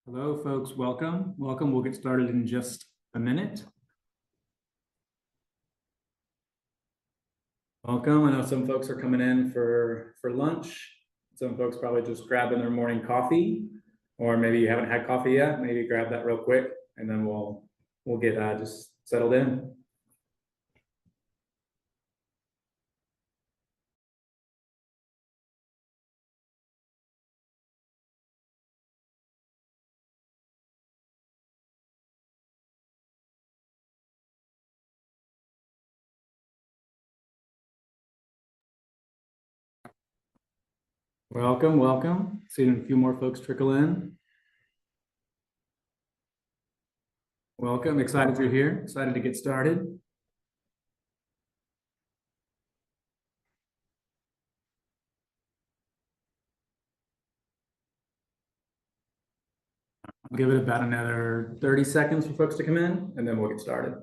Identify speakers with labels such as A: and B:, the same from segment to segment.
A: Hello, folks. Welcome. We'll get started in just a minute. Welcome. I know some folks are coming in for lunch. Some folks probably just grabbing their morning coffee, or maybe you haven't had coffee yet. Maybe grab that real quick, and then we'll get just settled in. Welcome. Seeing a few more folks trickle in. Welcome. Excited you're here. Excited to get started. I'll give it about another 30 seconds for folks to come in, and then we'll get started.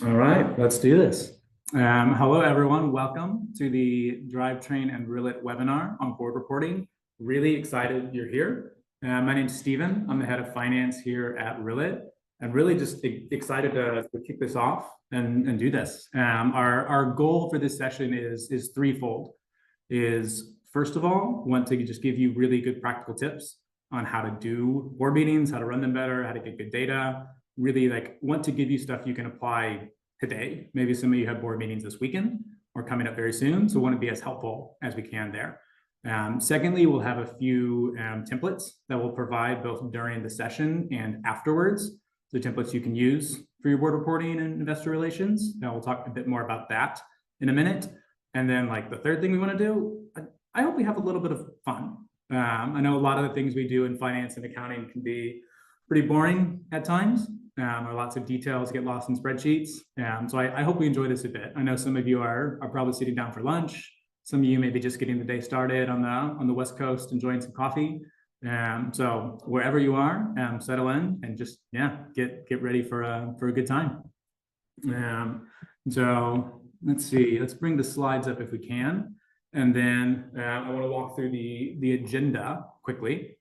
A: All right, let's do this. Hello, everyone. Welcome to the Drivetrain and Rillit webinar on board reporting. Really excited you're here. My name's Steven. I'm the head of finance here at Rillit, and really just excited to kick this off and do this. Our goal for this session is threefold. First of all, want to just give you really good practical tips on how to do board meetings, how to run them better, how to get good data. Really want to give you stuff you can apply today. Maybe some of you have board meetings this weekend or coming up very soon, so want to be as helpful as we can there. Secondly, we'll have a few templates that we'll provide both during the session and afterwards. The templates you can use for your board reporting and investor relations. Now we'll talk a bit more about that in a minute. And then the third thing we want to do, I hope we have a little bit of fun. I know a lot of the things we do in finance and accounting can be pretty boring at times, or lots of details get lost in spreadsheets. So I hope we enjoy this a bit. I know some of you are probably sitting down for lunch. Some of you may be just getting the day started on the West Coast, enjoying some coffee. So wherever you are, settle in and just get ready for a good time. So let's see. Let's bring the slides up if we can, and then I want to walk through the agenda quickly.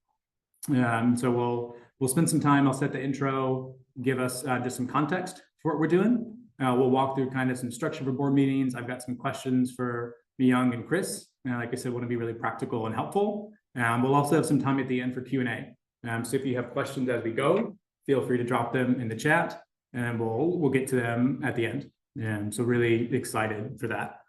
A: So we'll spend some time. I'll set the intro, give us just some context for what we're doing. We'll walk through kind of some structure for board meetings. I've got some questions for Myoung and Chris. Like I said, want to be really practical and helpful. We'll also have some time at the end for Q&A. So if you have questions as we go, feel free to drop them in the chat, and we'll get to them at the end. So really excited for that.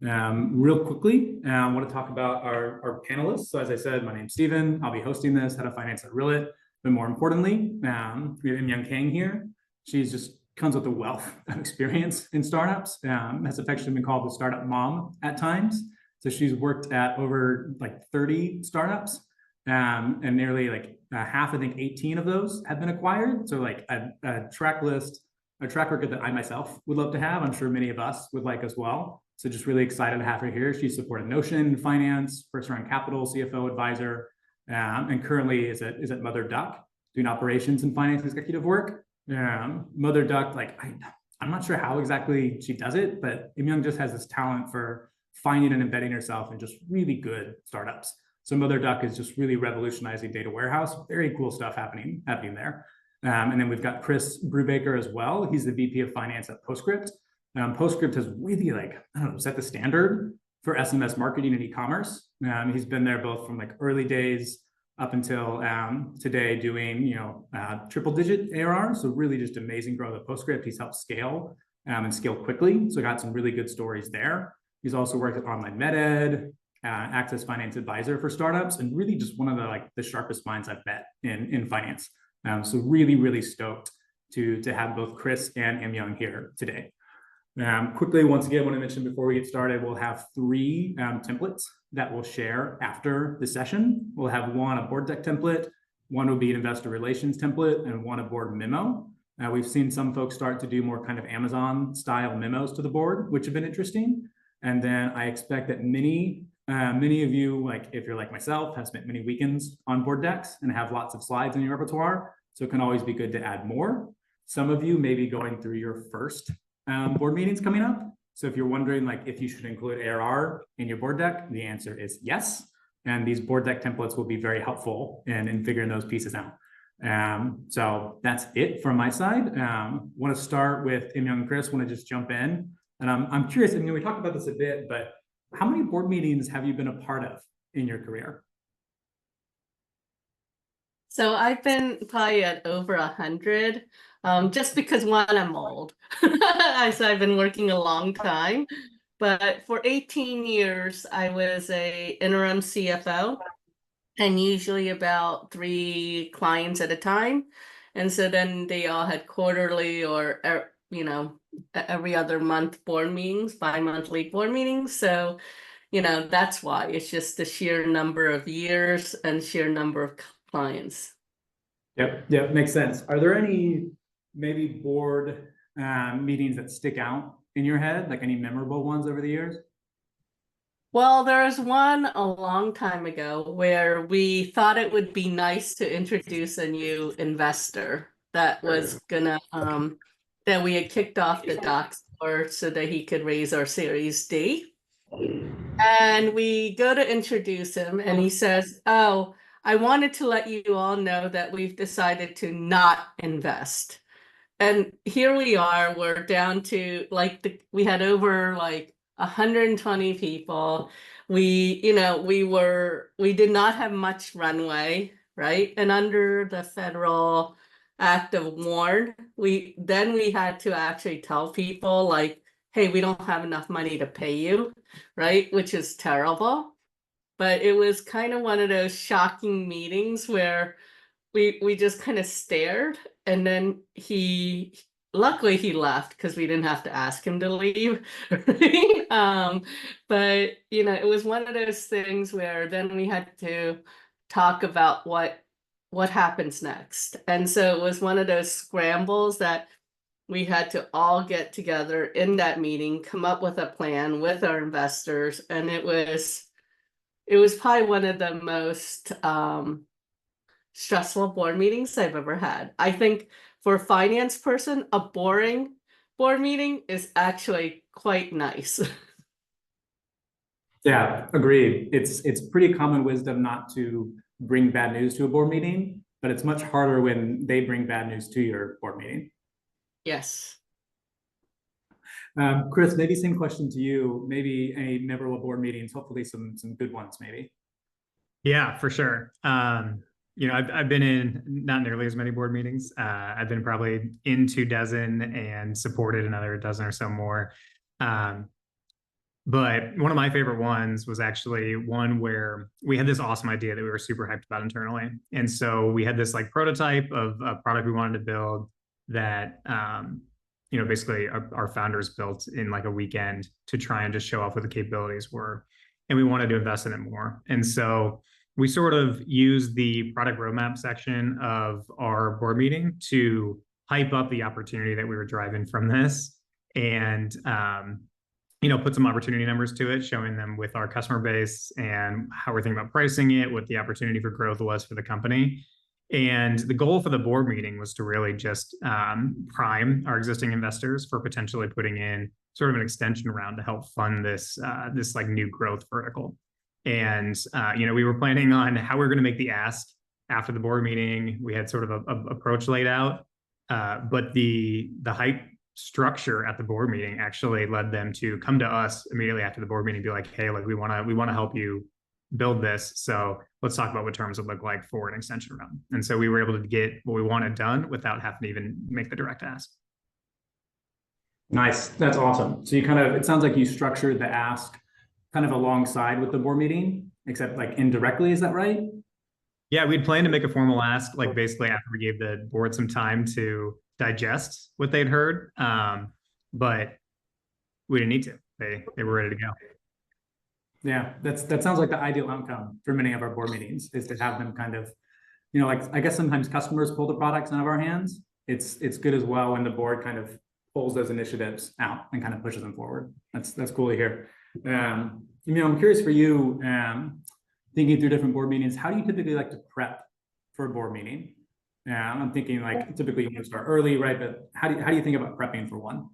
A: Real quickly, I want to talk about our panelists. So as I said, my name's Steven. I'll be hosting this, head of finance at Rillit. But more importantly, we have Myoung Kang here. She's just comes with a wealth of experience in startups. Has affectionately been called the startup mom at times. So she's worked at over 30 startups, and nearly half, I think 18 of those have been acquired. So a track record that I myself would love to have. I'm sure many of us would like as well. So just really excited to have her here. She's supported Notion Finance, First Round Capital, CFO advisor, and currently is at Mother Duck doing operations and finance executive work. Mother Duck, I'm not sure how exactly she does it, but Myoung just has this talent for finding and embedding herself in just really good startups. So Mother Duck is just really revolutionizing data warehouse. Very cool stuff happening there. And then we've got Chris Brubaker as well. He's the VP of Finance at PostScript. PostScript has really set the standard for SMS marketing and e-commerce. He's been there both from early days up until today, doing triple-digit ARR. So really just amazing growth at PostScript. He's helped scale and scale quickly. So got some really good stories there. He's also worked at Online MedEd, Access Finance Advisor for startups, and really just one of the sharpest minds I've met in finance. So really stoked to have both Chris and Myoung here today. Quickly, once again, I want to mention before we get started, we'll have 3 templates that we'll share after the session. We'll have one, a board deck template, one will be an investor relations template, and one a board memo. We've seen some folks start to do more kind of Amazon style memos to the board, which have been interesting. And then I expect that many of you, like if you're like myself, have spent many weekends on board decks and have lots of slides in your repertoire. So it can always be good to add more. Some of you may be going through your first board meetings coming up. So if you're wondering like if you should include ARR in your board deck, the answer is yes. And these board deck templates will be very helpful in figuring those pieces out. So that's it from my side. Want to start with Myoung and Chris, want to just jump in. And I'm curious, I mean, we talked about this a bit, but how many board meetings have you been a part of in your career?
B: So I've been probably at over 100, just because one, I'm old. So I've been working a long time, but for 18 years, I was a interim CFO and usually about 3 clients at a time. And so then they all had quarterly or, every other month board meetings, bi-monthly board meetings. So, that's why it's just the sheer number of years and sheer number of clients.
A: Yep, makes sense. Are there any maybe board meetings that stick out in your head, like any memorable ones over the years?
B: Well, there was one a long time ago where we thought it would be nice to introduce a new investor that was gonna that we had kicked off the docs for so that he could raise our Series D. And we go to introduce him and he says, "Oh, I wanted to let you all know that we've decided to not invest." And here we are, we're down to like we had over like 120 people. We did not have much runway, right? And under the federal act of warn, we had to actually tell people like, hey, we don't have enough money to pay you, right? Which is terrible. But it was kind of one of those shocking meetings where we just kind of stared, and then luckily he left because we didn't have to ask him to leave. Right? But it was one of those things where then we had to talk about what happens next. And so it was one of those scrambles that we had to all get together in that meeting, come up with a plan with our investors, and it was probably one of the most stressful board meetings I've ever had. I think for a finance person, a boring board meeting is actually quite nice.
A: Yeah, agreed. It's pretty common wisdom not to bring bad news to a board meeting, but it's much harder when they bring bad news to your board meeting.
B: Yes.
A: Chris, maybe same question to you. Maybe any memorable board meetings, hopefully some good ones, maybe.
C: Yeah, for sure. I've been in not nearly as many board meetings. I've been probably in 2 dozen and supported another dozen or so more. But one of my favorite ones was actually one where we had this awesome idea that we were super hyped about internally. And so we had this like prototype of a product we wanted to build that, basically our founders built in like a weekend to try and just show off what the capabilities were. And we wanted to invest in it more. And so we sort of used the product roadmap section of our board meeting to hype up the opportunity that we were driving from this and, put some opportunity numbers to it, showing them with our customer base and how we're thinking about pricing it, what the opportunity for growth was for the company. And the goal for the board meeting was to really just prime our existing investors for potentially putting in sort of an extension round to help fund this like new growth vertical. And we were planning on how we were going to make the ask after the board meeting. We had sort of a approach laid out, but the hype structure at the board meeting actually led them to come to us immediately after the board meeting and be like, hey, like we want to help you build this. So let's talk about what terms would look like for an extension round. And so we were able to get what we wanted done without having to even make the direct ask.
A: Nice. That's awesome. So it sounds like you structured the ask kind of alongside with the board meeting, except like indirectly. Is that right?
C: Yeah, we'd planned to make a formal ask, like basically after we gave the board some time to digest what they'd heard. But we didn't need to. They were ready to go.
A: Yeah, that sounds like the ideal outcome for many of our board meetings is to have them kind of, like I guess sometimes customers pull the products out of our hands. It's good as well when the board kind of pulls those initiatives out and kind of pushes them forward. That's cool to hear. I'm curious for you, thinking through different board meetings, how do you typically like to prep for a board meeting? I'm thinking like typically you want to start early, right? But how do you think about prepping for one?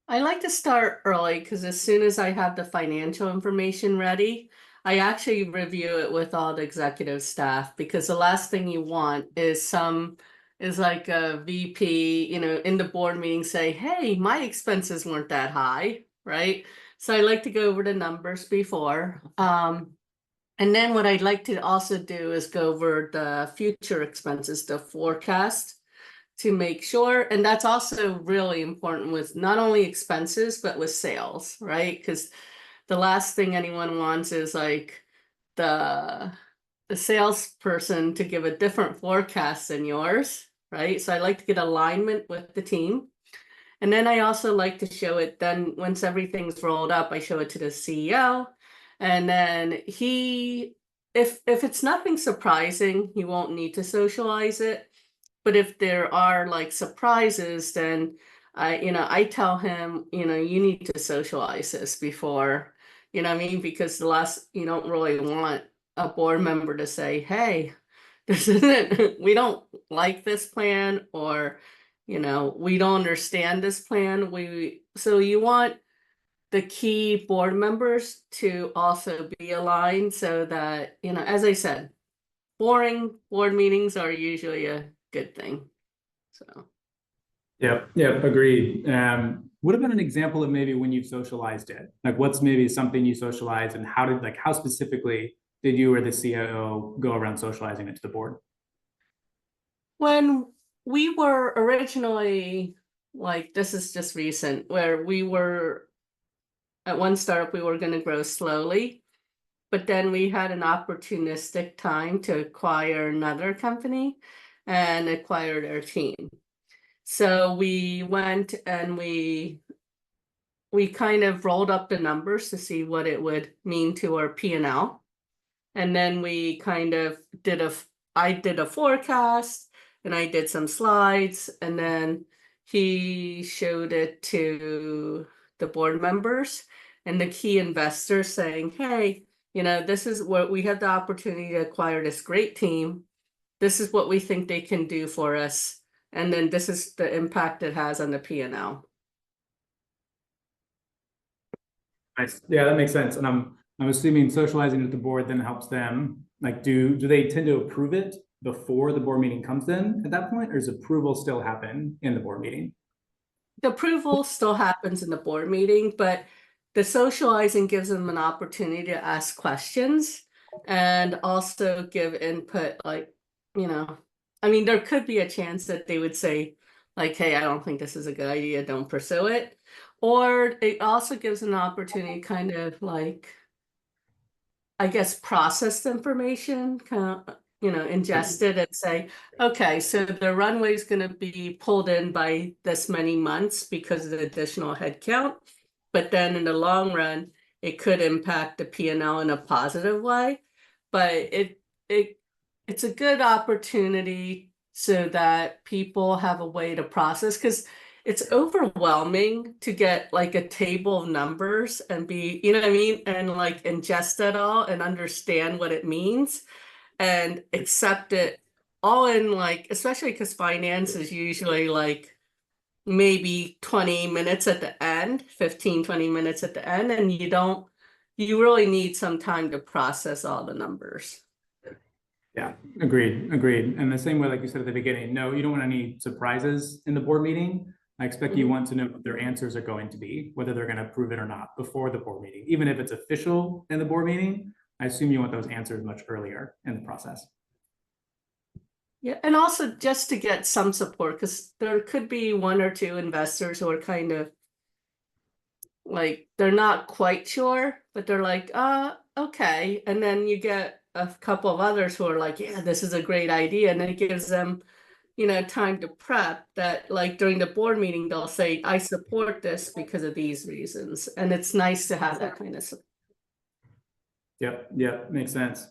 B: I like to start early because as soon as I have the financial information ready, I actually review it with all the executive staff because the last thing you want is like a VP, in the board meeting say, hey, my expenses weren't that high, right? So I like to go over the numbers before. And then what I'd like to also do is go over the future expenses, the forecast to make sure. And that's also really important with not only expenses, but with sales, right? Because the last thing anyone wants is like the salesperson to give a different forecast than yours, right? So I like to get alignment with the team. And then I also like to show it then once everything's rolled up, I show it to the CEO. And then if it's nothing surprising, he won't need to socialize it. But if there are like surprises, then I tell him, you need to socialize this before, you know what I mean? Because you don't really want a board member to say, hey, this isn't, we don't like this plan, or, we don't understand this plan. So you want the key board members to also be aligned so that, as I said, boring board meetings are usually a good thing. So
A: Yep, agreed. What about an example of maybe when you've socialized it? Like what's maybe something you socialized and how specifically did you or the COO go around socializing it to the board?
B: when we were originally, like, this is just recent, where we were at one startup, we were going to grow slowly, but then we had an opportunistic time to acquire another company and acquire their team. So we went and we kind of rolled up the numbers to see what it would mean to our P&L. And then we kind of I did a forecast and I did some slides, and then he showed it to the board members and the key investors saying, hey, this is what we have the opportunity to acquire this great team. This is what we think they can do for us. And then this is the impact it has on the P&L.
A: Nice. Yeah, that makes sense. And I'm assuming socializing with the board then helps them, like, do they tend to approve it before the board meeting comes in at that point, or does approval still happen in the board meeting?
B: The approval still happens in the board meeting, but the socializing gives them an opportunity to ask questions and also give input, like, there could be a chance that they would say, like, hey, I don't think this is a good idea, don't pursue it. Or it also gives an opportunity kind of like, I guess, processed information, kind of, ingest it and say, okay, so the runway is going to be pulled in by this many months because of the additional headcount. But then in the long run, it could impact the P&L in a positive way. But it's a good opportunity so that people have a way to process, because it's overwhelming to get like a table of numbers and be, you know what I mean? And like ingest it all and understand what it means and accept it all in, like, especially because finance is usually like maybe 20 minutes at the end, 15, 20 minutes at the end. And you really need some time to process all the numbers.
A: Yeah, agreed. And the same way, like you said at the beginning, no, you don't want any surprises in the board meeting. I expect you want to know what their answers are going to be, whether they're going to approve it or not before the board meeting. Even if it's official in the board meeting, I assume you want those answers much earlier in the process.
B: Yeah, and also just to get some support, because there could be one or two investors who are kind of like, they're not quite sure, but they're like, okay. And then you get a couple of others who are like, yeah, this is a great idea. And then it gives them, time to prep that, like, during the board meeting, they'll say, I support this because of these reasons. And it's nice to have that kind of support.
A: Yep, makes sense.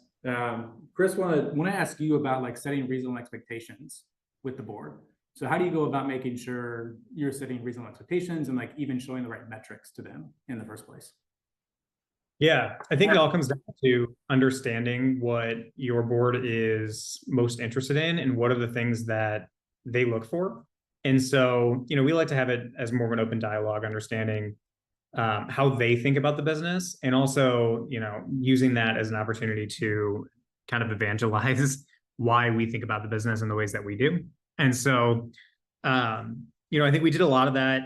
A: Chris, want to ask you about like setting reasonable expectations with the board. So how do you go about making sure you're setting reasonable expectations and like even showing the right metrics to them in the first place?
C: Yeah, I think it all comes down to understanding what your board is most interested in and what are the things that they look for. And so, we like to have it as more of an open dialogue, understanding how they think about the business, and also, using that as an opportunity to kind of evangelize why we think about the business in the ways that we do. And so, I think we did a lot of that.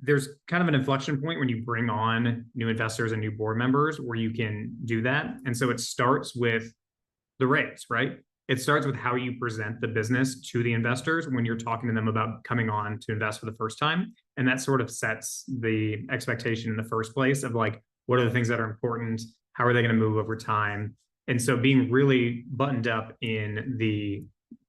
C: There's kind of an inflection point when you bring on new investors and new board members where you can do that. And so it starts with the raise, right? It starts with how you present the business to the investors when you're talking to them about coming on to invest for the first time. And that sort of sets the expectation in the first place of like, what are the things that are important? How are they going to move over time? And so being really buttoned up in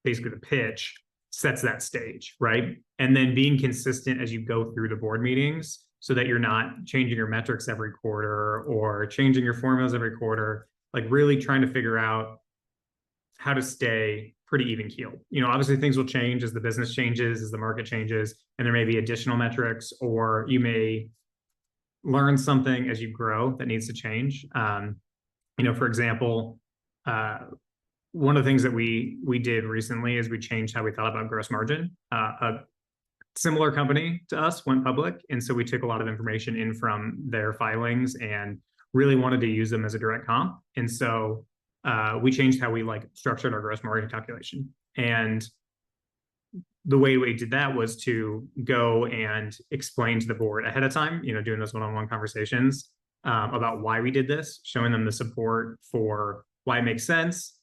C: basically the pitch sets that stage, right? And then being consistent as you go through the board meetings so that you're not changing your metrics every quarter or changing your formulas every quarter, like really trying to figure out how to stay pretty even keeled. Obviously things will change as the business changes, as the market changes, and there may be additional metrics, or you may learn something as you grow that needs to change. For example, one of the things that we did recently is we changed how we thought about gross margin. A similar company to us went public, and so we took a lot of information in from their filings and really wanted to use them as a direct comp. And so we changed how we structured our gross margin calculation. And the way we did that was to go and explain to the board ahead of time, doing those one-on-one conversations about why we did this, showing them the support for why it makes sense,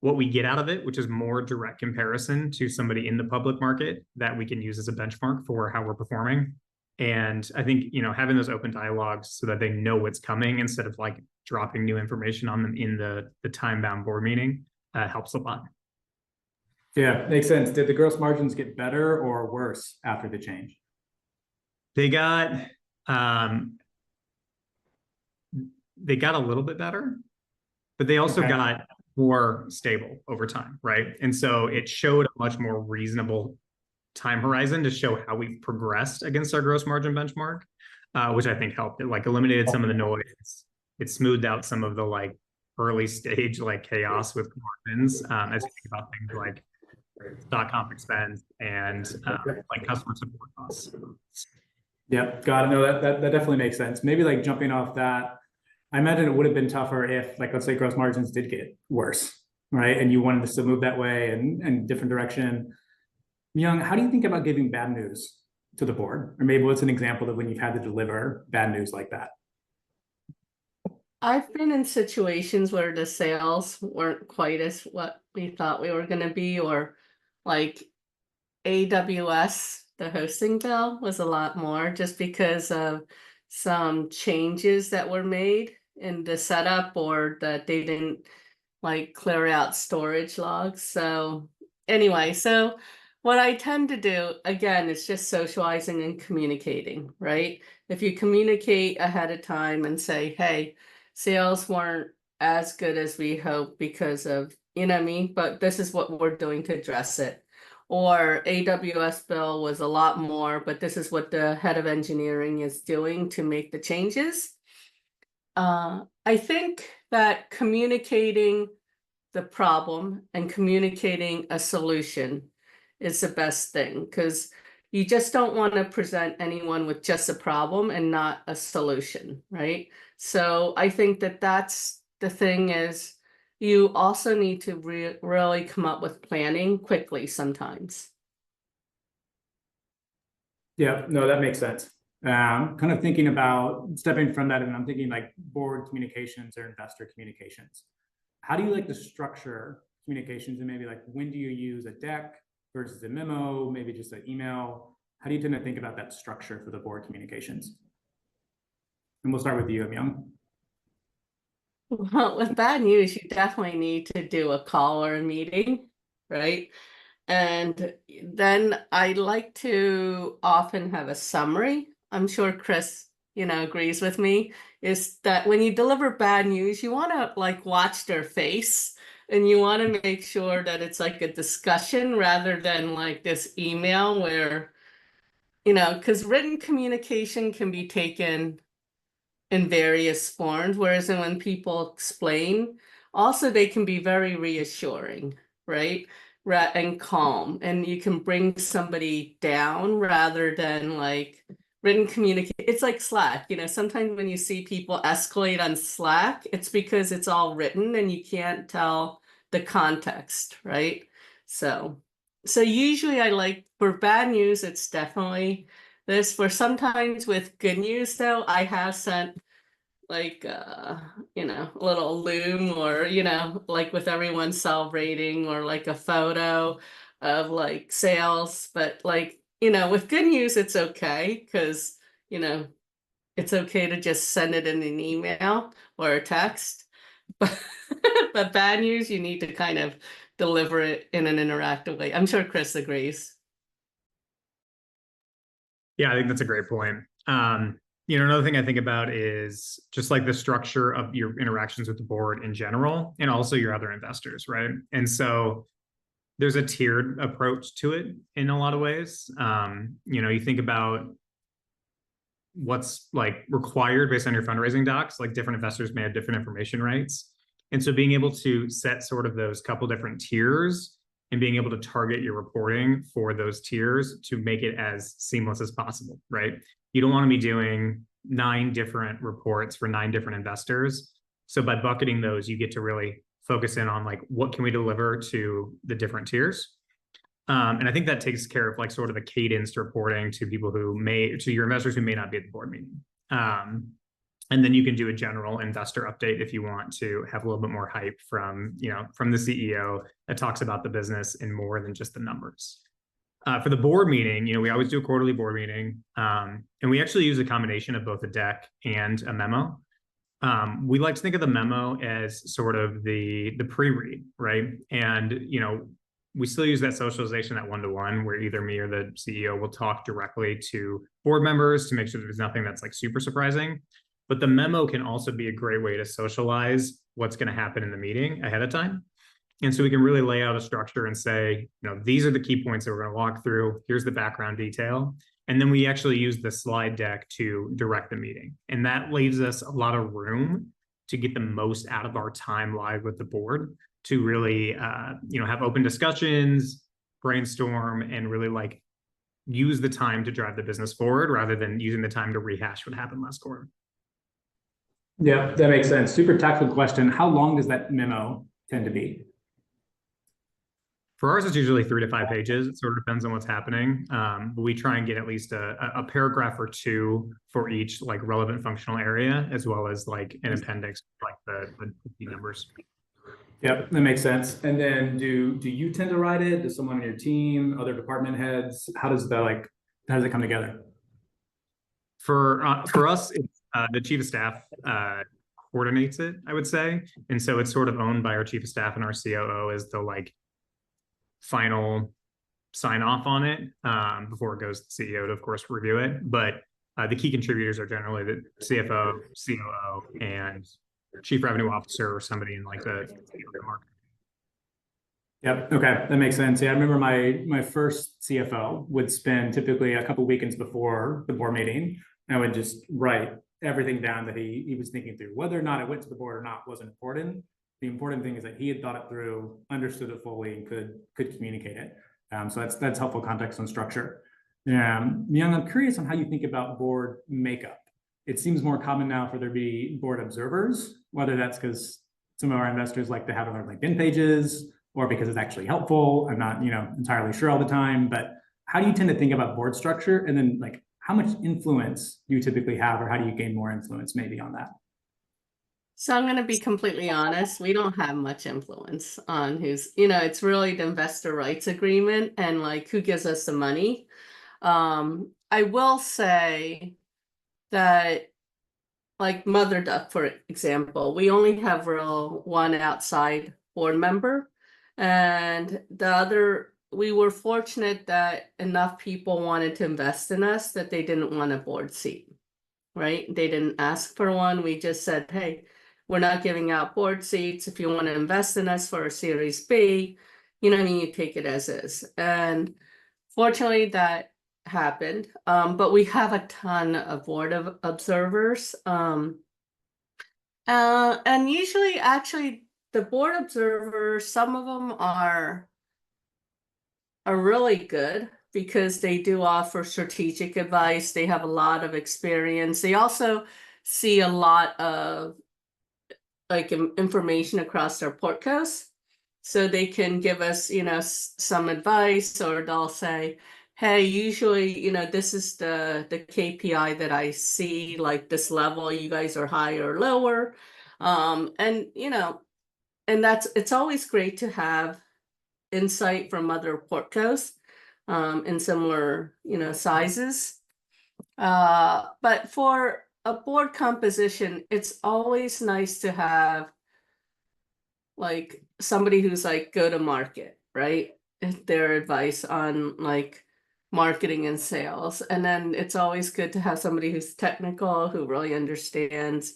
C: what we get out of it, which is more direct comparison to somebody in the public market that we can use as a benchmark for how we're performing. And I think, having those open dialogues so that they know what's coming instead of dropping new information on them in the time-bound board meeting helps a lot.
A: Yeah, makes sense. Did the gross margins get better or worse after the change?
C: They got a little bit better, but they also got more stable over time, right? And so it showed a much more reasonable time horizon to show how we've progressed against our gross margin benchmark, which I think helped. It eliminated some of the noise. It smoothed out some of the early stage chaos with margins as you think about things like stock comp expense and customer support costs.
A: Yep, got it. No, that definitely makes sense. Maybe jumping off that, I imagine it would have been tougher if, let's say gross margins did get worse, right? And you wanted us to move that way and different direction. Myoung, how do you think about giving bad news to the board? Or maybe what's an example of when you've had to deliver bad news like that?
B: I've been in situations where the sales weren't quite as what we thought we were going to be, or AWS, the hosting bill was a lot more just because of some changes that were made in the setup, or that they didn't clear out storage logs. So anyway, so what I tend to do, again, is just socializing and communicating, right? If you communicate ahead of time and say, hey, sales weren't as good as we hoped because of, but this is what we're doing to address it. Or AWS bill was a lot more, but this is what the head of engineering is doing to make the changes. I think that communicating the problem and communicating a solution is the best thing, because you just don't want to present anyone with just a problem and not a solution, right? So I think that that's the thing, is you also need to really come up with planning quickly sometimes.
A: Yeah, no, that makes sense. Kind of thinking about stepping from that, and I'm thinking board communications or investor communications. How do you like to structure communications, and maybe when do you use a deck versus a memo, maybe just an email? How do you tend to think about that structure for the board communications? And we'll start with you, Myoung.
B: Well, with bad news, you definitely need to do a call or a meeting, right? And then I like to often have a summary. I'm sure Chris, agrees with me, is that when you deliver bad news, you want to watch their face, and you want to make sure that it's a discussion rather than this email where, because written communication can be taken in various forms, whereas when people explain, also they can be very reassuring, right? And calm, and you can bring somebody down rather than like written communicate. It's like Slack, sometimes when you see people escalate on Slack, it's because it's all written and you can't tell the context, right? So usually I like, for bad news, it's definitely this. For sometimes with good news though, I have sent like a little loom, or like with everyone celebrating, or like a photo of like sales. But like with good news it's okay, because it's okay to just send it in an email or a text. But but bad news, you need to kind of deliver it in an interactive way. I'm sure Chris agrees.
C: Yeah, I think that's a great point. Another thing I think about is just like the structure of your interactions with the board in general, and also your other investors, right? And so there's a tiered approach to it in a lot of ways. You think about what's like required based on your fundraising docs, like different investors may have different information rights. And so being able to set sort of those couple different tiers and being able to target your reporting for those tiers to make it as seamless as possible, right? You don't want to be doing 9 different reports for 9 different investors. So by bucketing those, you get to really focus in on like, what can we deliver to the different tiers? And I think that takes care of like sort of a cadenced reporting to people to your investors who may not be at the board meeting. And then you can do a general investor update if you want to have a little bit more hype from the CEO that talks about the business in more than just the numbers. For the board meeting, we always do a quarterly board meeting, and we actually use a combination of both a deck and a memo. We like to think of the memo as sort of the pre-read, right? And we still use that socialization, that one-to-one, where either me or the CEO will talk directly to board members to make sure there's nothing that's like super surprising. But the memo can also be a great way to socialize what's going to happen in the meeting ahead of time. And so we can really lay out a structure and say, these are the key points that we're going to walk through. Here's the background detail. And then we actually use the slide deck to direct the meeting. And that leaves us a lot of room to get the most out of our time live with the board, to really, have open discussions, brainstorm, and really like use the time to drive the business forward rather than using the time to rehash what happened last quarter.
A: Yeah, that makes sense. Super tactical question. How long does that memo tend to be?
C: For ours, it's usually 3 to 5 pages. It sort of depends on what's happening. But we try and get at least a paragraph or 2 for each like relevant functional area, as well as like an appendix, like the key numbers.
A: Yep, that makes sense. And then do you tend to write it? Does someone on your team, other department heads? How does it come together?
C: For us, it's the chief of staff coordinates it, I would say. And so it's sort of owned by our chief of staff, and our COO is the like final sign off on it before it goes to the CEO to, of course, review it. But the key contributors are generally the CFO, COO, and chief revenue officer, or somebody in like the market.
A: Yep. Okay, that makes sense. Yeah, I remember my first CFO would spend typically a couple weekends before the board meeting, and would just write everything down that he was thinking through. Whether or not it went to the board or not wasn't important. The important thing is that he had thought it through, understood it fully, and could communicate it. So that's helpful context and structure. Myoung, I'm curious on how you think about board makeup. It seems more common now for there to be board observers, whether that's because some of our investors like to have it on their LinkedIn pages, or because it's actually helpful. I'm not entirely sure all the time, but how do you tend to think about board structure? And then like, how much influence do you typically have, or how do you gain more influence maybe on that?
B: So I'm going to be completely honest. We don't have much influence on it's really the investor rights agreement and like who gives us the money. I will say that like Mother Duck, for example, we only have one outside board member, and we were fortunate that enough people wanted to invest in us that they didn't want a board seat, right? They didn't ask for one. We just said, hey, we're not giving out board seats. If you want to invest in us for a Series B, you take it as is. And fortunately that happened. But we have a ton of board of observers. And usually, actually, the board observers, some of them are really good because they do offer strategic advice. They have a lot of experience. They also see a lot of like information across their portcos. So they can give us, some advice, or they'll say, hey, usually, this is the KPI that I see, like this level, you guys are higher or lower. And it's always great to have insight from other portcos in similar, sizes. But for a board composition, it's always nice to have like somebody who's like go to market, right? Their advice on like marketing and sales. And then it's always good to have somebody who's technical, who really understands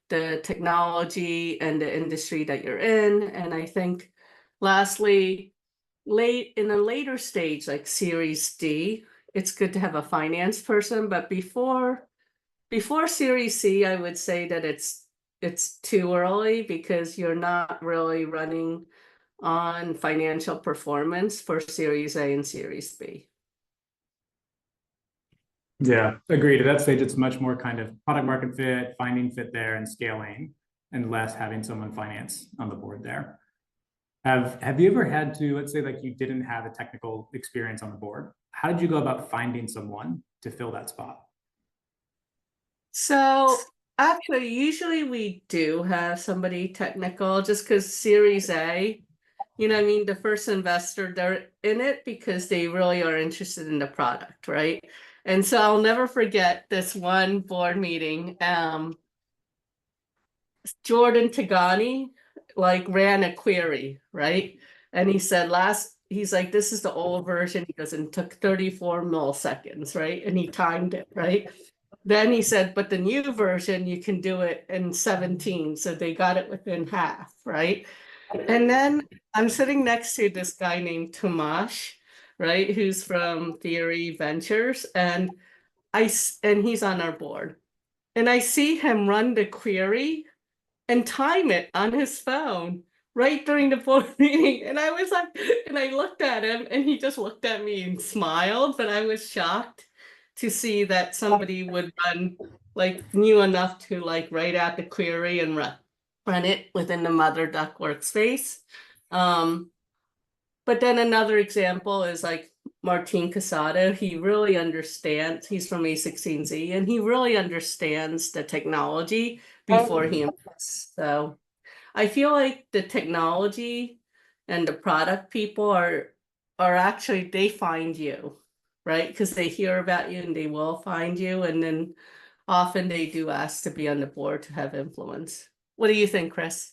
B: the technology and the industry that you're in. And I think lastly, in a later stage, like Series D, it's good to have a finance person. But before Series C, I would say that it's too early because you're not really running on financial performance for Series A and Series B.
A: Yeah, agreed. At that stage, it's much more kind of product market fit, finding fit there and scaling, and less having someone finance on the board there. Have you ever had to, let's say like you didn't have a technical experience on the board? How did you go about finding someone to fill that spot?
B: So actually, usually we do have somebody technical just because Series A, I mean, the first investor, they're in it because they really are interested in the product, right? And so I'll never forget this one board meeting. Jordan Tagani like ran a query, right? And he said he's like, this is the old version. He goes, and took 34 milliseconds, right? And he timed it, right? Then he said, but the new version, you can do it in 17. So they got it within half, right? And then I'm sitting next to this guy named Tomash, right? Who's from Theory Ventures. And he's on our board. And I see him run the query and time it on his phone right during the board meeting. And I was like, and I looked at him and he just looked at me and smiled, but I was shocked to see that somebody would knew enough to like write out the query and run it within the Mother Duck workspace. But then another example is like Martin Casado. He really understands, he's from A16Z, and he really understands the technology before he invests. So I feel like the technology and the product people are actually, they find you, right? Because they hear about you and they will find you. And then often they do ask to be on the board to have influence. What do you think, Chris?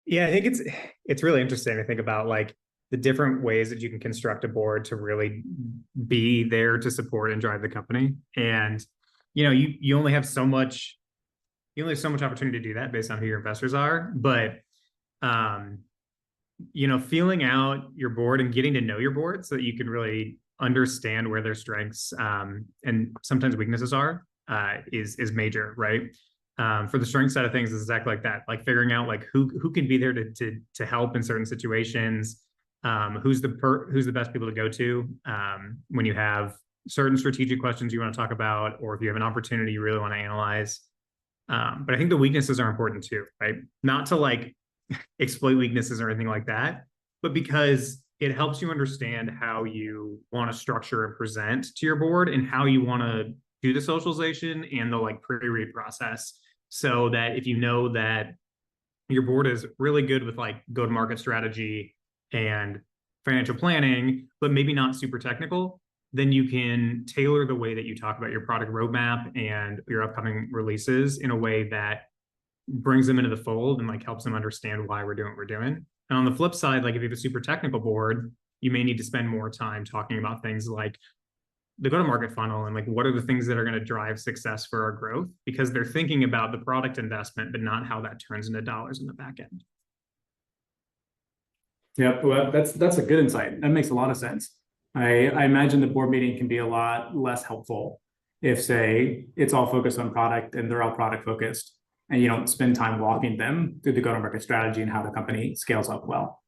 C: Yeah, I think it's really interesting to think about like the different ways that you can construct a board to really be there to support and drive the company. And you only have so much opportunity to do that based on who your investors are. But feeling out your board and getting to know your board so that you can really understand where their strengths and sometimes weaknesses are is major, right? For the strength side of things, is exactly like that, like figuring out like who can be there to help in certain situations, who's the best people to go to when you have certain strategic questions you want to talk about, or if you have an opportunity you really want to analyze. But I think the weaknesses are important too, right? Not to like exploit weaknesses or anything like that, but because it helps you understand how you want to structure and present to your board and how you want to do the socialization and the like pre-read process, so that if you know that your board is really good with like go-to-market strategy and financial planning, but maybe not super technical, then you can tailor the way that you talk about your product roadmap and your upcoming releases in a way that brings them into the fold and like helps them understand why we're doing what we're doing. And on the flip side, like if you have a super technical board, you may need to spend more time talking about things like the go-to-market funnel and like what are the things that are going to drive success for our growth, because they're thinking about the product investment, but not how that turns into dollars in the back end.
A: Yeah, well, that's a good insight. That makes a lot of sense. I imagine the board meeting can be a lot less helpful if, say, it's all focused on product and they're all product focused, and you don't spend time walking them through the go-to-market strategy and how the company scales up well.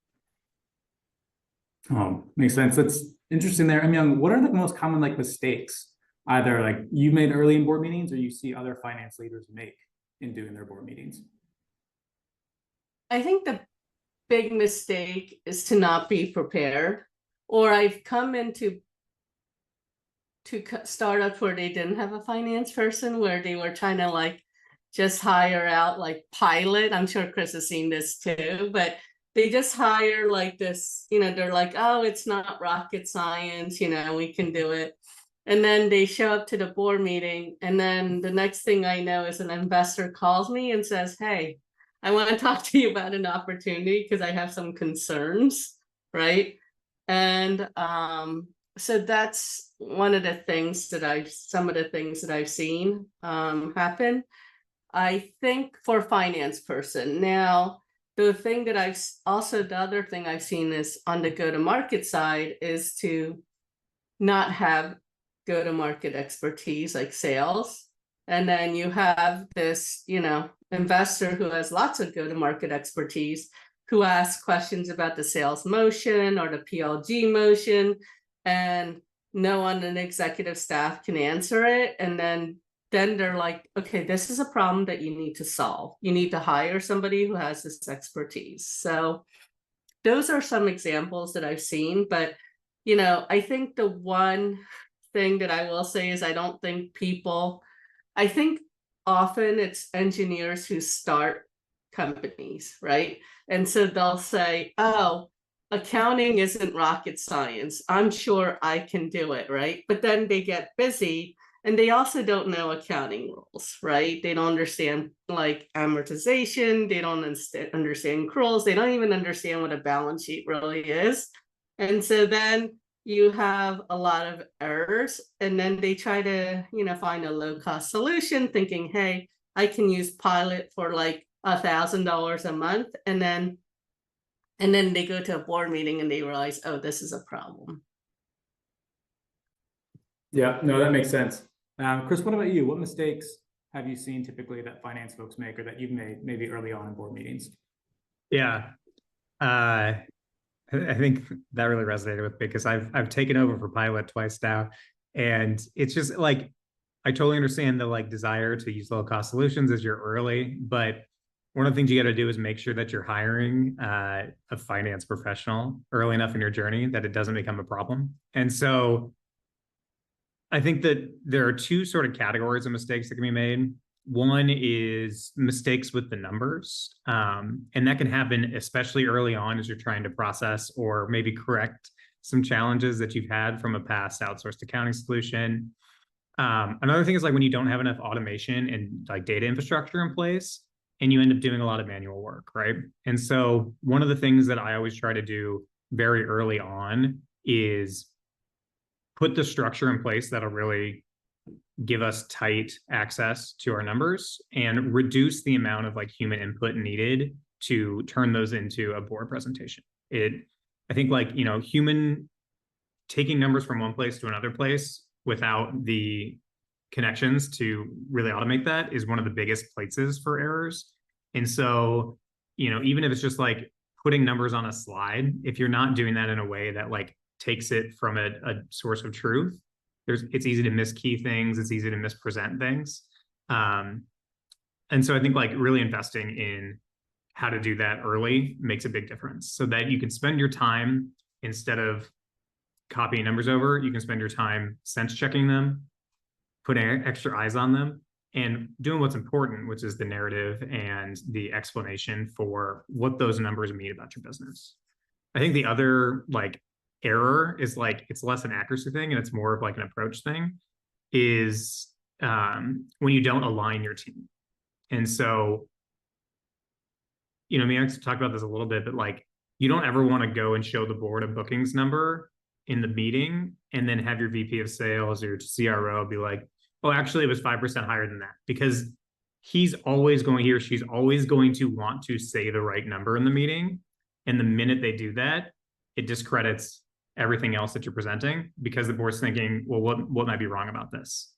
A: Makes sense. That's interesting there. Myoung, what are the most common like mistakes, either like you made early in board meetings or you see other finance leaders make in doing their board meetings?
B: I think the big mistake is to not be prepared. Or I've come into startups where they didn't have a finance person, where they were trying to like just hire out like pilot. I'm sure Chris has seen this too, but they just hire like this, you know, they're like, oh, it's not rocket science, you know, we can do it. And then they show up to the board meeting. And then the next thing I know is an investor calls me and says, hey, I want to talk to you about an opportunity because I have some concerns, right? And so that's one of the things that some of the things that I've seen happen. I think for a finance person. Now, the other thing I've seen is on the go-to-market side is to not have go-to-market expertise like sales. And then you have this, you know, investor who has lots of go-to-market expertise who asks questions about the sales motion or the PLG motion, and no one on the executive staff can answer it. And then they're like, okay, this is a problem that you need to solve. You need to hire somebody who has this expertise. So those are some examples that I've seen. But, you know, I think the one thing that I will say is I think often it's engineers who start companies, right? And so they'll say, oh, accounting isn't rocket science. I'm sure I can do it, right? But then they get busy and they also don't know accounting rules, right? They don't understand like amortization. They don't understand accruals. They don't even understand what a balance sheet really is. And so then you have a lot of errors, and then they try to, you know, find a low-cost solution thinking, hey, I can use Pilot for like $1,000 a month. And then they go to a board meeting and they realize, oh, this is a problem.
A: Yeah, no, that makes sense. Chris, what about you? What mistakes have you seen typically that finance folks make or that you've made maybe early on in board meetings?
C: Yeah. I think that really resonated with me because I've taken over for Pilot twice now. And it's just like, I totally understand the like desire to use low cost solutions as you're early, but one of the things you got to do is make sure that you're hiring a finance professional early enough in your journey that it doesn't become a problem. And so I think that there are two sort of categories of mistakes that can be made. One is mistakes with the numbers. And that can happen especially early on as you're trying to process or maybe correct some challenges that you've had from a past outsourced accounting solution. Another thing is like when you don't have enough automation and like data infrastructure in place and you end up doing a lot of manual work, right? And so one of the things that I always try to do very early on is put the structure in place that'll really give us tight access to our numbers and reduce the amount of like human input needed to turn those into a board presentation. I think like, you know, human taking numbers from one place to another place without the connections to really automate that is one of the biggest places for errors. And so, you know, even if it's just like putting numbers on a slide, if you're not doing that in a way that like takes it from a source of truth, it's easy to miskey things. It's easy to mispresent things. And so I think like really investing in how to do that early makes a big difference so that you can spend your time instead of copying numbers over, you can spend your time sense checking them, putting extra eyes on them, and doing what's important, which is the narrative and the explanation for what those numbers mean about your business. I think the other like error is like, it's less an accuracy thing and it's more of like an approach thing, is when you don't align your team. And so, you know, Myoung talked about this a little bit, but like, you don't ever want to go and show the board a bookings number in the meeting and then have your VP of sales or your CRO be like, oh, actually it was 5% higher than that, because he or she's always going to want to say the right number in the meeting. And the minute they do that, it discredits everything else that you're presenting because the board's thinking, well, what might be wrong about this?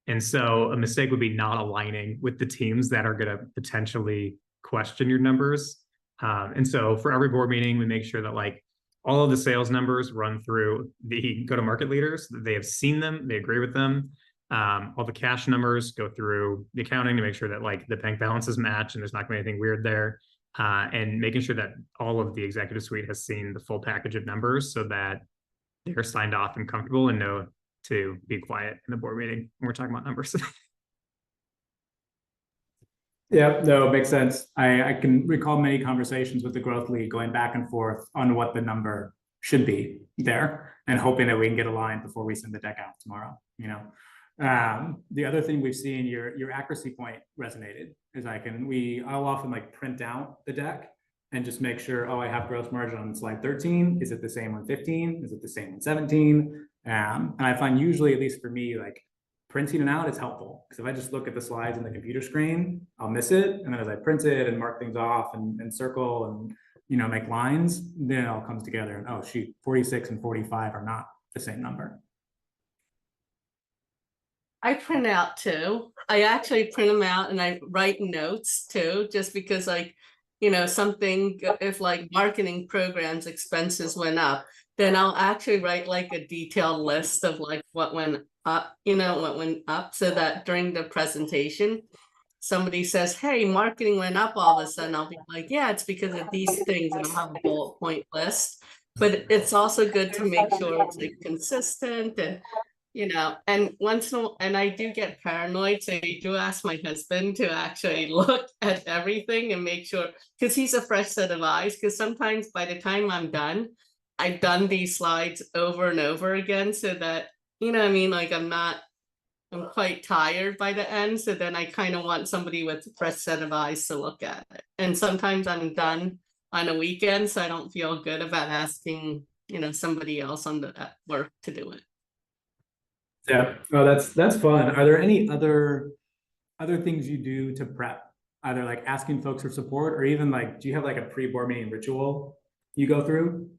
C: And so a mistake would be not aligning with the teams that are going to potentially question your numbers. And so for every board meeting, we make sure that like all of the sales numbers run through the go-to-market leaders. They have seen them, they agree with them. All the cash numbers go through the accounting to make sure that like the bank balances match and there's not going to be anything weird there. And making sure that all of the executive suite has seen the full package of numbers so that they're signed off and comfortable and know to be quiet in the board meeting when we're talking about numbers.
A: Yeah, no, it makes sense. I can recall many conversations with the growth lead going back and forth on what the number should be there and hoping that we can get aligned before we send the deck out tomorrow, you know. The other thing we've seen, your accuracy point resonated is I'll often like print out the deck and just make sure, oh, I have gross margin on slide 13. Is it the same on 15? Is it the same on 17? And I find usually, at least for me, like printing it out is helpful because if I just look at the slides on the computer screen, I'll miss it. And then as I print it and mark things off and circle and, you know, make lines, then it all comes together and, oh, shoot, 46 and 45 are not the same number.
B: I print out too. I actually print them out and I write notes too, just because like, you know, something, if like marketing programs expenses went up, then I'll actually write like a detailed list of like what went up, you know, what went up so that during the presentation, somebody says, hey, marketing went up all of a sudden. I'll be like, yeah, it's because of these things and I'll have a bullet point list. But it's also good to make sure it's like consistent and, you know, and once in a while, and I do get paranoid. So I do ask my husband to actually look at everything and make sure, because he's a fresh set of eyes. Because sometimes by the time I'm done, I've done these slides over and over again so that, you know what I mean? Like I'm quite tired by the end. So then I kind of want somebody with a fresh set of eyes to look at it. And sometimes I'm done on a weekend, so I don't feel good about asking, you know, somebody else on the at work to do it.
A: Yeah, oh, that's fun. Are there any other things you do to prep? Either like asking folks for support or even like, do you have like a pre-board meeting ritual you go through?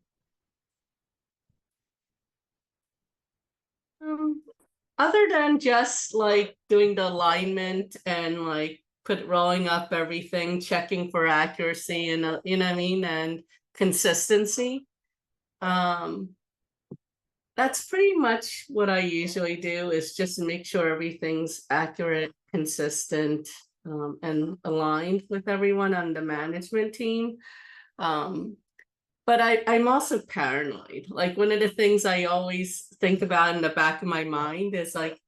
B: Other than just like doing the alignment and like rolling up everything, checking for accuracy and you know what I mean, and consistency. That's pretty much what I usually do is just make sure everything's accurate, consistent, and aligned with everyone on the management team. But I'm also paranoid. Like one of the things I always think about in the back of my mind is like,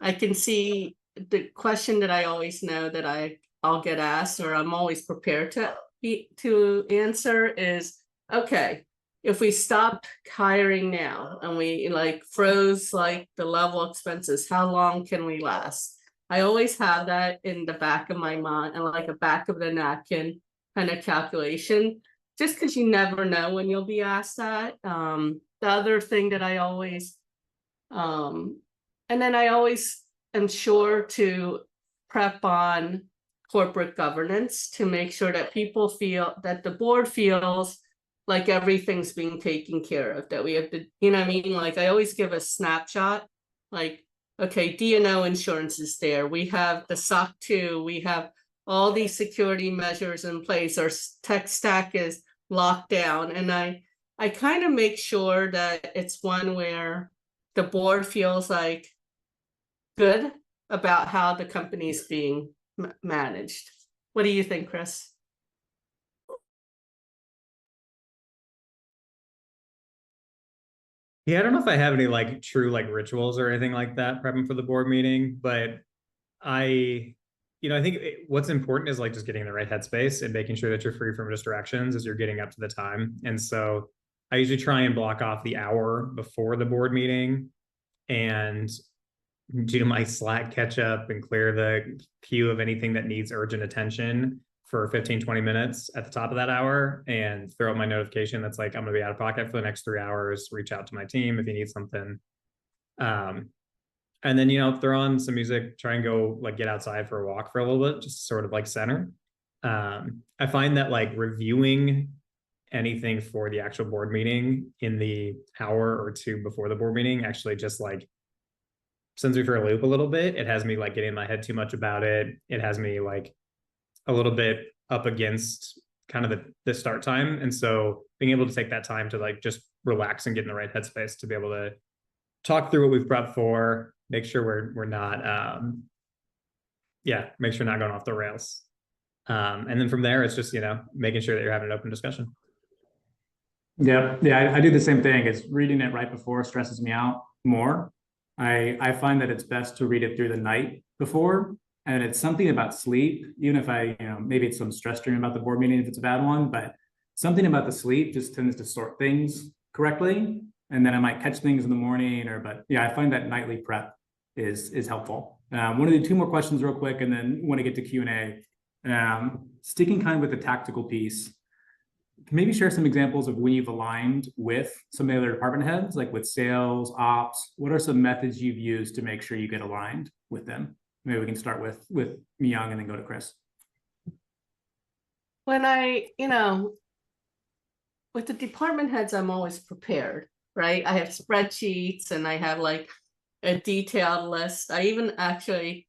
B: I can see the question that I always know that I'll get asked or I'm always prepared to answer is, okay, if we stopped hiring now and we like froze like the level expenses, how long can we last? I always have that in the back of my mind and like a back of the napkin kind of calculation, just because you never know when you'll be asked that. The other thing that I always, and then I always am sure to prep on corporate governance to make sure that people feel that the board feels like everything's being taken care of, that we have to, you know what I mean? Like I always give a snapshot, like, okay, D&O insurance is there. We have the SOC 2, we have all these security measures in place. Our tech stack is locked down. And I kind of make sure that it's one where the board feels like good about how the company is being managed. What do you think, Chris?
C: Yeah, I don't know if I have any like true like rituals or anything like that prepping for the board meeting, but I think what's important is like just getting in the right headspace and making sure that you're free from distractions as you're getting up to the time. And so I usually try and block off the hour before the board meeting and do my Slack catch up and clear the queue of anything that needs urgent attention for 15-20 minutes at the top of that hour and throw up my notification that's like, I'm going to be out of pocket for the next 3 hours. Reach out to my team if you need something. And then, throw on some music, try and go like get outside for a walk for a little bit, just sort of like center. I find that like reviewing anything for the actual board meeting in the hour or two before the board meeting actually just like sends me for a loop a little bit. It has me like getting in my head too much about it. It has me like a little bit up against kind of the start time. And so being able to take that time to like just relax and get in the right headspace to be able to talk through what we've prepped for, make sure we're not make sure we're not going off the rails. And then from there, it's just, making sure that you're having an open discussion.
A: Yeah, I do the same thing. It's reading it right before stresses me out more. I find that it's best to read it through the night before, and it's something about sleep. Even if maybe it's some stress dream about the board meeting if it's a bad one, but something about the sleep just tends to sort things correctly, and then I might catch things in the morning. But I find that nightly prep is helpful. Want to do two more questions real quick, and then want to get to Q&A. Sticking kind of with the tactical piece. Maybe share some examples of when you've aligned with some of the other department heads, like with sales, ops. What are some methods you've used to make sure you get aligned with them? Maybe we can start with Myoung and then go to Chris.
B: When with the department heads, I'm always prepared, right? I have spreadsheets and I have like a detailed list. I even actually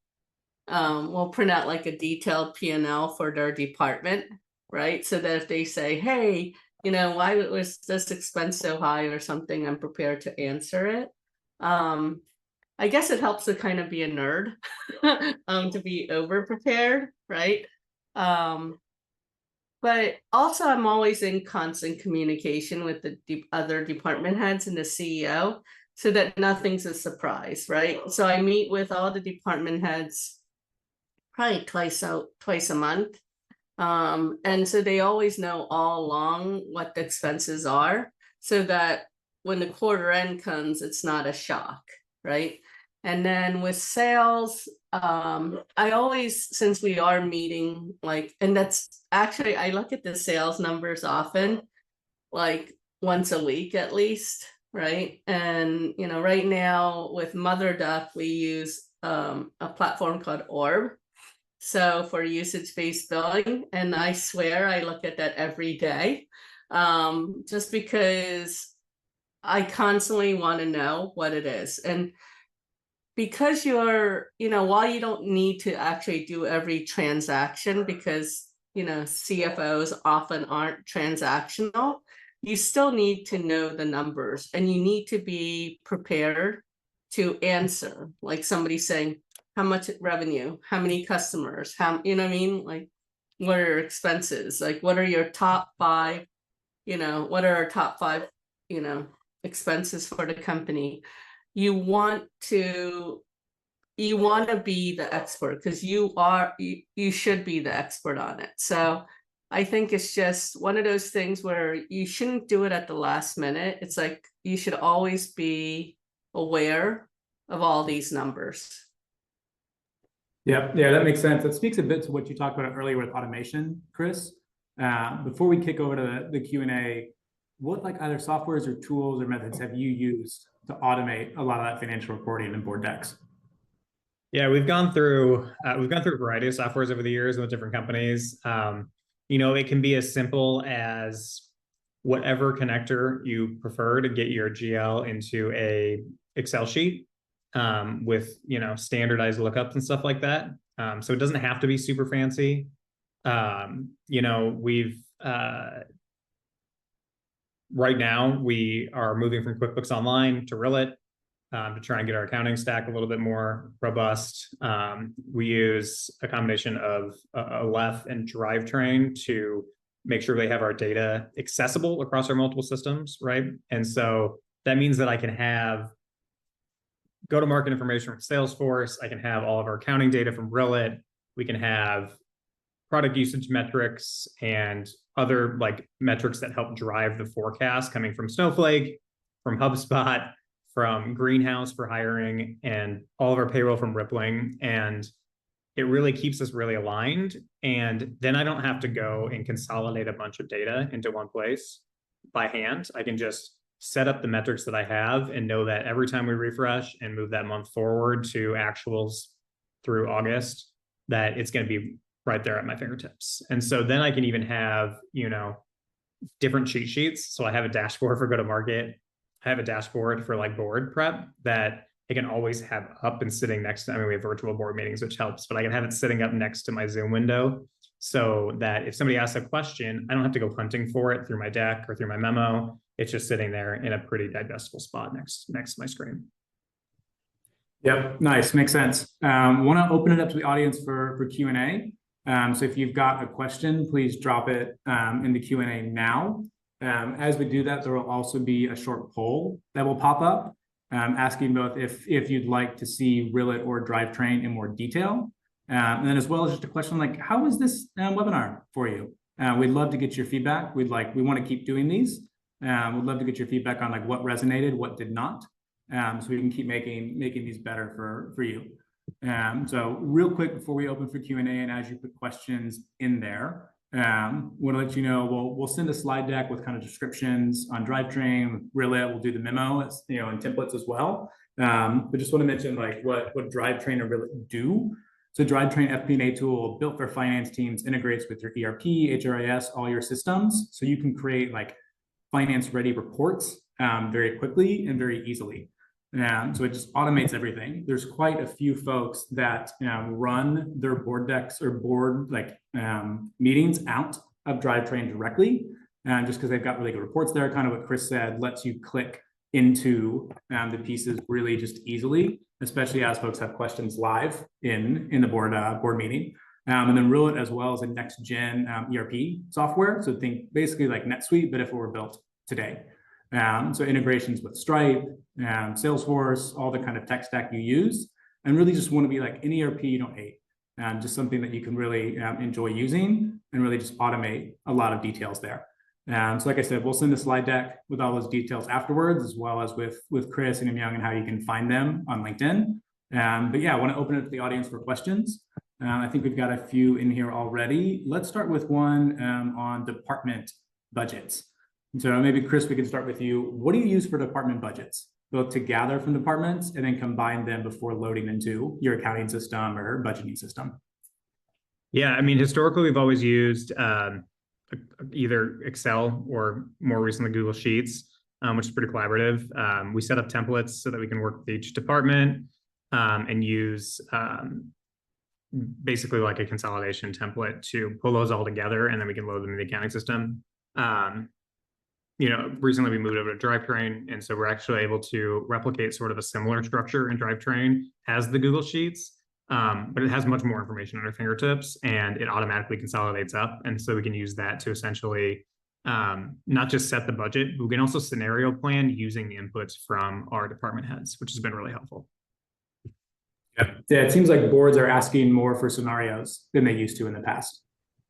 B: will print out like a detailed P&L for their department, right? So that if they say, hey, why was this expense so high or something, I'm prepared to answer it. I guess it helps to kind of be a nerd, to be over prepared, right? But also I'm always in constant communication with the other department heads and the CEO so that nothing's a surprise, right? So I meet with all the department heads probably twice a month. And so they always know all along what the expenses are so that when the quarter end comes, it's not a shock, right? And then with sales, I always, since we are meeting, and that's actually, I look at the sales numbers often, like once a week at least, right? And, right now with Mother Duck, we use a platform called Orb. So for usage-based billing, and I swear I look at that every day, just because I constantly want to know what it is. And because you're, while you don't need to actually do every transaction because, CFOs often aren't transactional, you still need to know the numbers and you need to be prepared to answer. Like somebody saying, how much revenue, how many customers, what are your expenses? Like, what are your top five, what are our top five, expenses for the company? You want to be the expert because you should be the expert on it. So I think it's just one of those things where you shouldn't do it at the last minute. It's like you should always be aware of all these numbers.
A: Yeah, that makes sense. That speaks a bit to what you talked about earlier with automation, Chris. Before we kick over to the Q&A, what either softwares or tools or methods have you used to automate a lot of that financial reporting and board decks?
C: Yeah, we've gone through a variety of softwares over the years with different companies. It can be as simple as whatever connector you prefer to get your GL into a Excel sheet with standardized lookups and stuff like that. So it doesn't have to be super fancy. We've right now we are moving from QuickBooks Online to Rillit to try and get our accounting stack a little bit more robust. We use a combination of Aleph and Drivetrain to make sure they have our data accessible across our multiple systems, right? And so that means that I can have go-to-market information from Salesforce. I can have all of our accounting data from Rillit. We can have product usage metrics and other metrics that help drive the forecast coming from Snowflake, from HubSpot, from Greenhouse for hiring, and all of our payroll from Rippling. And it really keeps us really aligned. And then I don't have to go and consolidate a bunch of data into one place by hand. I can just set up the metrics that I have and know that every time we refresh and move that month forward to actuals through August, that it's going to be right there at my fingertips. And so then I can even have, different cheat sheets. So I have a dashboard for go-to-market. I have a dashboard for board prep that I can always have up and sitting next to, I mean, we have virtual board meetings, which helps, but I can have it sitting up next to my Zoom window so that if somebody asks a question, I don't have to go hunting for it through my deck or through my memo. It's just sitting there in a pretty digestible spot next to my screen.
A: Yep, nice, makes sense. Want to open it up to the audience for Q&A. So if you've got a question, please drop it in the Q&A now. As we do that, there will also be a short poll that will pop up asking both if you'd like to see Rillit or Drivetrain in more detail. And then as well as just a question like, how was this webinar for you? We'd love to get your feedback. We want to keep doing these. We'd love to get your feedback on like what resonated, what did not. So we can keep making these better for you. So real quick before we open for Q&A, and as you put questions in there, want to let you know we'll send a slide deck with kind of descriptions on Drivetrain. Rillit, we'll do the memo, and templates as well. But just want to mention like what Drivetrain and Rillit do. So Drivetrain FP&A tool built for finance teams, integrates with your ERP, HRIS, all your systems, so you can create like finance ready reports very quickly and very easily. So it just automates everything. There's quite a few folks that run their board decks or board meetings out of Drivetrain directly, just because they've got really good reports there. Kind of what Chris said, lets you click into the pieces really just easily, especially as folks have questions live in the board meeting. And then Rillit as well as a next gen ERP software. So think basically like NetSuite, but if it were built today. So integrations with Stripe, Salesforce, all the kind of tech stack you use, and really just want to be like any ERP you don't hate, just something that you can really enjoy using and really just automate a lot of details there. So like I said, we'll send a slide deck with all those details afterwards, as well as with Chris and Myoung and how you can find them on LinkedIn. But yeah, I want to open it to the audience for questions. I think we've got a few in here already. Let's start with one on department budgets. So maybe Chris, we can start with you. What do you use for department budgets, both to gather from departments and then combine them before loading into your accounting system or budgeting system?
C: Yeah, I mean, historically, we've always used either Excel or more recently Google Sheets, which is pretty collaborative. We set up templates so that we can work with each department and use basically like a consolidation template to pull those all together, and then we can load them in the accounting system. Recently we moved over to Drivetrain, and so we're actually able to replicate sort of a similar structure in Drivetrain as the Google Sheets, but it has much more information at our fingertips, and it automatically consolidates up. And so we can use that to essentially not just set the budget, but we can also scenario plan using the inputs from our department heads, which has been really helpful.
A: Yeah, it seems like boards are asking more for scenarios than they used to in the past.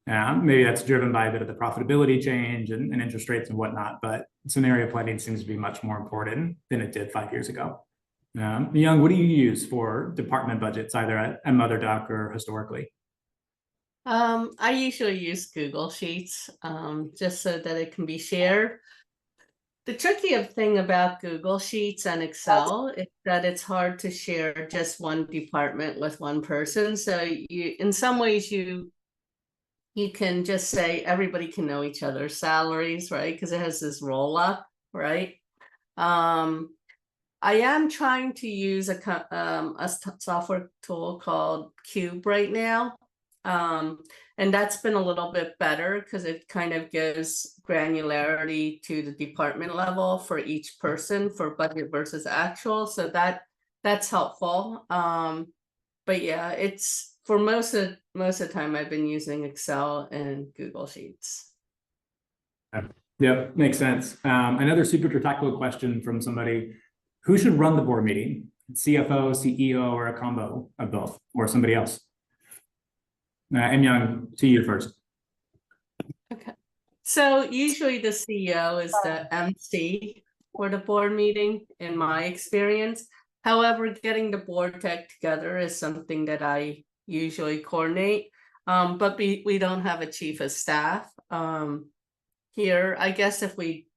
A: Maybe that's driven by a bit of the profitability change and interest rates and whatnot, but scenario planning seems to be much more important than it did 5 years ago. Myoung, what do you use for department budgets, either at MotherDoc or historically?
B: I usually use Google Sheets just so that it can be shared. The tricky thing about Google Sheets and Excel is that it's hard to share just one department with one person. So in some ways you can just say everybody can know each other's salaries, right? Because it has this roll up, right? I am trying to use a software tool called Cube right now. And that's been a little bit better because it kind of gives granularity to the department level for each person for budget versus actual. So that's helpful. But yeah, it's for most of the time I've been using Excel and Google Sheets.
A: Yep, makes sense. Another super tactical question from somebody: who should run the board meeting? CFO, CEO, or a combo of both, or somebody else? And Myoung, to you first.
B: Okay. So usually the CEO is the MC for the board meeting, in my experience. However, getting the board deck together is something that I usually coordinate. But we don't have a chief of staff here. I guess if we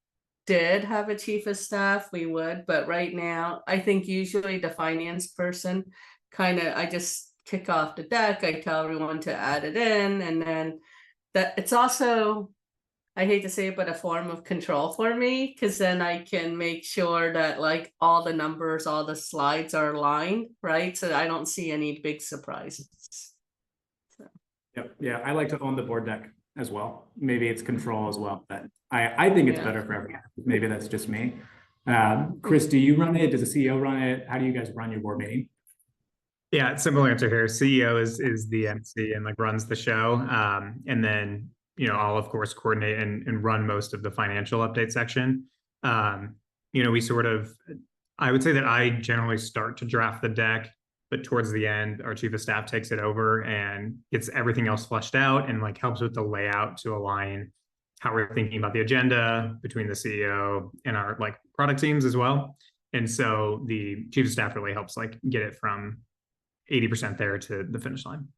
B: did have a chief of staff, we would. But right now, I think usually the finance person I just kick off the deck. I tell everyone to add it in, and then that it's also, I hate to say it, but a form of control for me, because then I can make sure that like all the numbers, all the slides are aligned, right? So I don't see any big surprises.
A: Yep. Yeah, I like to own the board deck as well. Maybe it's control as well, but I think it's better for everyone. Maybe that's just me. Chris, do you run it? Does the CEO run it? How do you guys run your board meeting?
C: Yeah, similar answer here. CEO is the MC and like runs the show. And then, I'll of course coordinate and run most of the financial update section. We sort of, I would say that I generally start to draft the deck, but towards the end, our chief of staff takes it over and gets everything else fleshed out and like helps with the layout to align how we're thinking about the agenda between the CEO and our like product teams as well. And so the chief of staff really helps like get it from 80% there to the finish line.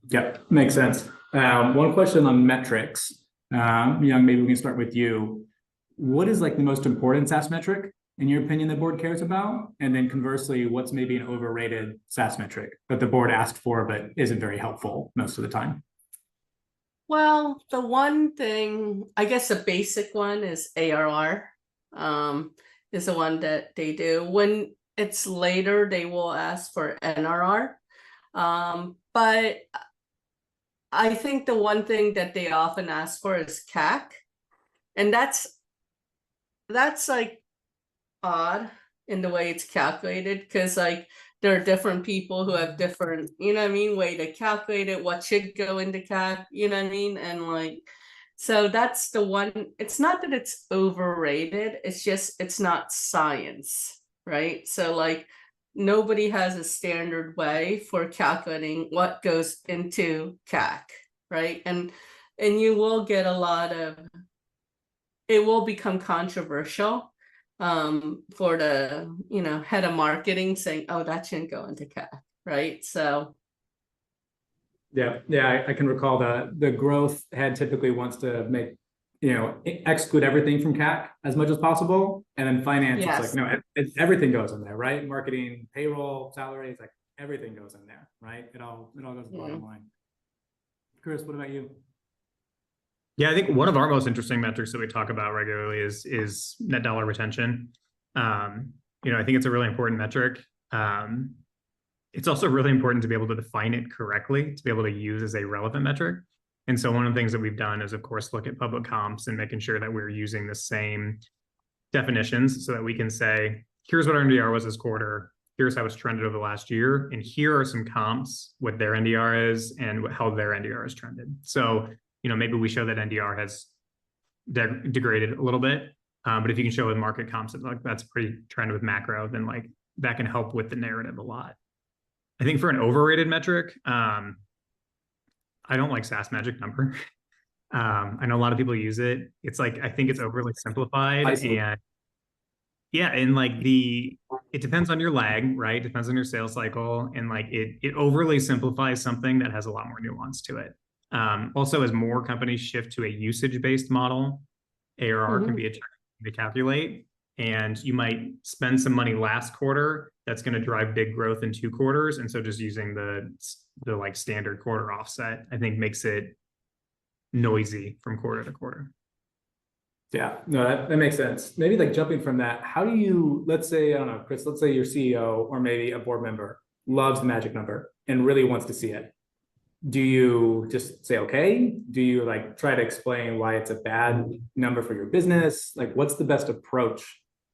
A: Yep, makes sense. One question on metrics. Myoung, maybe we can start with you. What is like the most important SaaS metric in your opinion the board cares about? And then conversely, what's maybe an overrated SaaS metric that the board asked for but isn't very helpful most of the time?
B: Well, the one thing, I guess a basic one is ARR, is the one that they do. When it's later, they will ask for NRR. But I think the one thing that they often ask for is CAC. And that's like odd in the way it's calculated, because like there are different people who have different, way to calculate it, what should go into CAC, and like, so that's the one. It's not that it's overrated, it's just it's not science, right? So like nobody has a standard way for calculating what goes into CAC, right? And you will get a lot of, it will become controversial for the head of marketing saying, oh, that shouldn't go into CAC, right? So
A: yeah, I can recall the growth head typically wants to make exclude everything from CAC as much as possible, and then finance it's like no, everything goes in there, right? Marketing, payroll, salaries, like everything goes in there, right? It all goes to the bottom line. Chris, what about you?
C: Yeah, I think one of our most interesting metrics that we talk about regularly is net dollar retention. I think it's a really important metric. It's also really important to be able to define it correctly, to be able to use as a relevant metric. And so one of the things that we've done is, of course, look at public comps and making sure that we're using the same definitions so that we can say, here's what our NDR was this quarter, here's how it's trended over the last year, and here are some comps, what their NDR is and how their NDR has trended. So maybe we show that NDR has degraded a little bit, but if you can show with market comps that like that's pretty trend with macro, then like that can help with the narrative a lot. I think for an overrated metric, I don't like SaaS magic number. I know a lot of people use it. It's like I think it's overly simplified, and yeah, and like it depends on your lag, right? It depends on your sales cycle, and like it overly simplifies something that has a lot more nuance to it. Also, as more companies shift to a usage-based model, ARR can be a challenge to calculate, and you might spend some money last quarter that's going to drive big growth in 2 quarters. And so just using the like standard quarter offset, I think makes it noisy from quarter to quarter.
A: Yeah, no, that makes sense. Maybe like jumping from that, how do you, let's say, I don't know, Chris, let's say your CEO or maybe a board member loves the magic number and really wants to see it. Do you just say, okay? Do you like try to explain why it's a bad number for your business? Like what's the best approach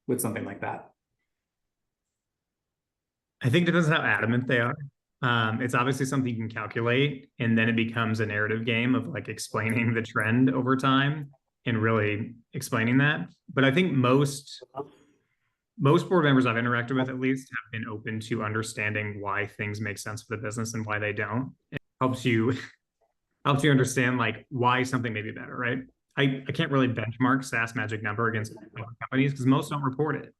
A: with something like that?
C: I think it depends on how adamant they are. It's obviously something you can calculate, and then it becomes a narrative game of like explaining the trend over time and really explaining that. But I think most board members I've interacted with at least have been open to understanding why things make sense for the business and why they don't. It helps you understand like why something may be better, right? I can't really benchmark SaaS magic number against companies because most don't report it.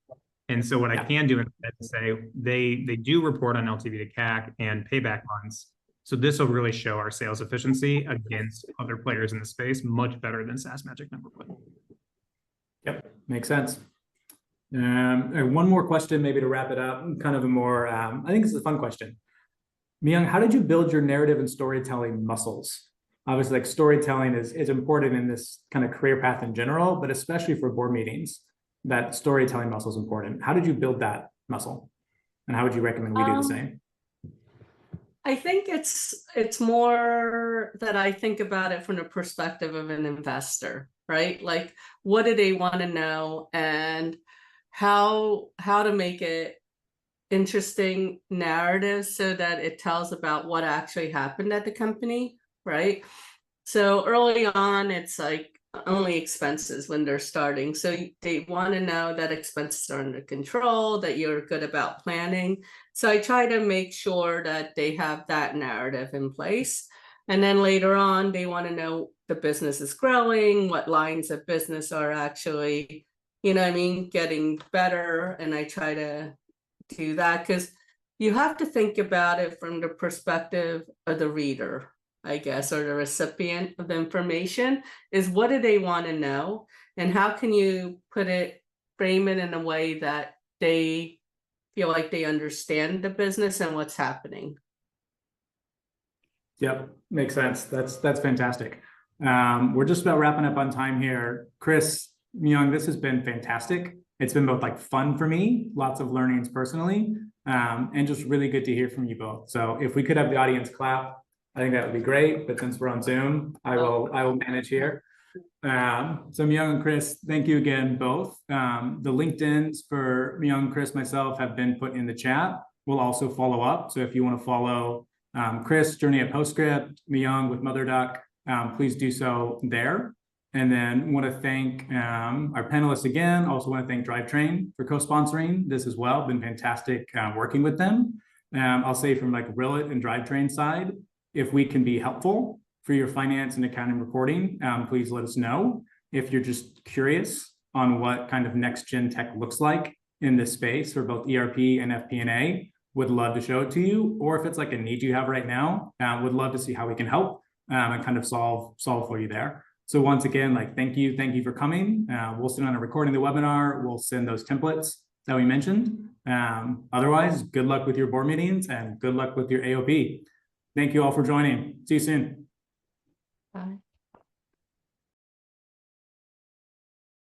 C: And so what I can do instead is say they do report on LTV to CAC and payback months. So this will really show our sales efficiency against other players in the space much better than SaaS magic number would.
A: Yep, makes sense. One more question, maybe to wrap it up, kind of a more, I think this is a fun question. Myoung, how did you build your narrative and storytelling muscles? obviously like storytelling is important in this kind of career path in general, but especially for board meetings, that storytelling muscle is important. How did you build that muscle? And how would you recommend we do the same?
B: I think it's more that I think about it from the perspective of an investor, right? Like, what do they want to know, and how to make it interesting narrative so that it tells about what actually happened at the company, right? So early on, it's like only expenses when they're starting. So they want to know that expenses are under control, that you're good about planning. So I try to make sure that they have that narrative in place. And then later on, they want to know the business is growing, what lines of business are actually, you know what I mean, getting better. And I try to do that because you have to think about it from the perspective of the reader, I guess, or the recipient of the information. Is what do they want to know, and how can you frame it in a way that they feel like they understand the business and what's happening.
A: Yep, makes sense. That's fantastic. We're just about wrapping up on time here. Chris, Myoung, this has been fantastic. It's been both like fun for me, lots of learnings personally, and just really good to hear from you both. So if we could have the audience clap, I think that would be great. But since we're on Zoom, I will manage here. So Myoung and Chris, thank you again both. The LinkedIns for Myoung, Chris, myself have been put in the chat. We'll also follow up. So if you want to follow Chris, Journey at PostScript, Myoung with Mother Duck, please do so there. And then want to thank our panelists again. Also want to thank Drivetrain for co-sponsoring this as well. Been fantastic working with them. I'll say from like Rillit and Drivetrain side, if we can be helpful for your finance and accounting reporting, please let us know. If you're just curious on what kind of next gen tech looks like in this space for both ERP and FP&A, would love to show it to you. Or if it's like a need you have right now, would love to see how we can help and kind of solve for you there. So once again, like, thank you for coming. We'll send on a recording of the webinar. We'll send those templates that we mentioned. Otherwise, good luck with your board meetings and good luck with your AOP. Thank you all for joining. See you soon.
B: Bye.